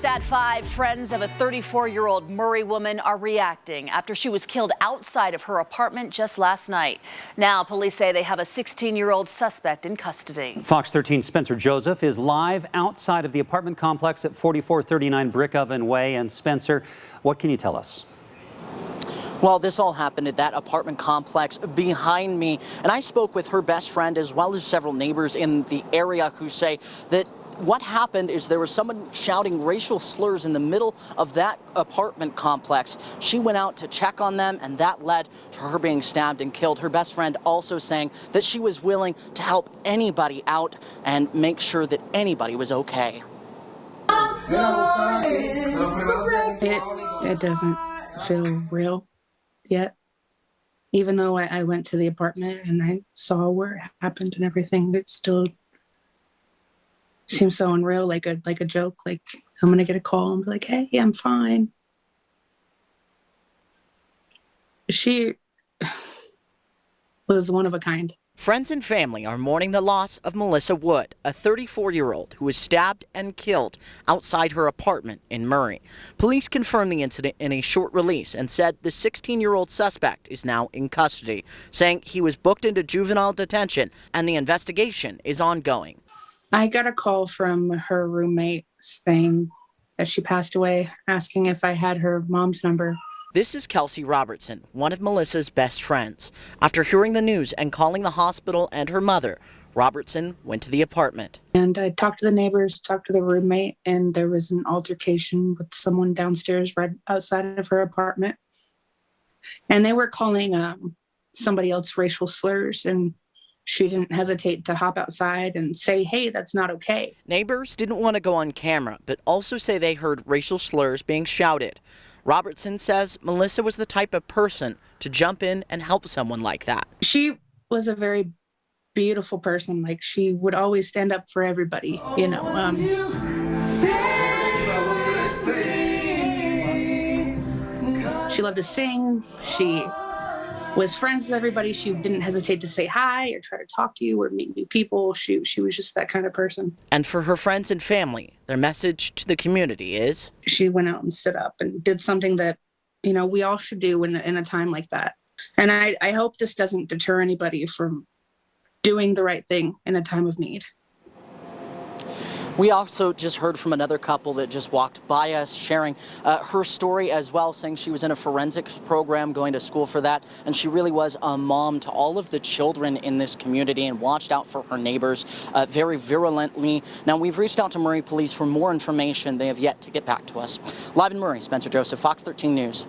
Next at 5, friends of a 34-year-old Murray woman are reacting after she was killed outside of her apartment just last night. Now, police say they have a 16-year-old suspect in custody. Fox 13's Spencer Joseph is live outside of the apartment complex at 4439 Brick Oven Way. And Spencer, what can you tell us? Well, this all happened at that apartment complex behind me, and I spoke with her best friend as well as several neighbors in the area who say that what happened is there was someone shouting racial slurs in the middle of that apartment complex. She went out to check on them, and that led to her being stabbed and killed. Her best friend also saying that she was willing to help anybody out and make sure that anybody was okay. It doesn't feel real yet. Even though I went to the apartment and I saw where it happened and everything, it still seems so unreal, like a joke. Like I'm gonna get a call and be like, "Hey, I'm fine." She was one of a kind. Friends and family are mourning the loss of Melissa Wood, a 34-year-old who was stabbed and killed outside her apartment in Murray. Police confirmed the incident in a short release and said the 16-year-old suspect is now in custody, saying he was booked into juvenile detention and the investigation is ongoing. I got a call from her roommate saying that she passed away, asking if I had her mom's number. This is Kelsey Robertson, one of Melissa's best friends. After hearing the news and calling the hospital and her mother, Robertson went to the apartment. And I talked to the neighbors, talked to the roommate, and there was an altercation with someone downstairs right outside of her apartment. And they were calling somebody else racial slurs, and she didn't hesitate to hop outside and say, "Hey, that's not okay." Neighbors didn't want to go on camera, but also say they heard racial slurs being shouted. Robertson says Melissa was the type of person to jump in and help someone like that. She was a very beautiful person. Like, she would always stand up for everybody, you know. She loved to sing. She was friends with everybody. She didn't hesitate to say hi or try to talk to you or meet new people. She was just that kind of person. And for her friends and family, their message to the community is she went out and stood up and did something that, you know, we all should do in a time like that. And I hope this doesn't deter anybody from doing the right thing in a time of need. We also just heard from another couple that just walked by us, sharing her story as well, saying she was in a forensics program, going to school for that, and she really was a mom to all of the children in this community and watched out for her neighbors very virulently. Now, we've reached out to Murray Police for more information. They have yet to get back to us. Live in Murray, Spencer Joseph, Fox 13 News.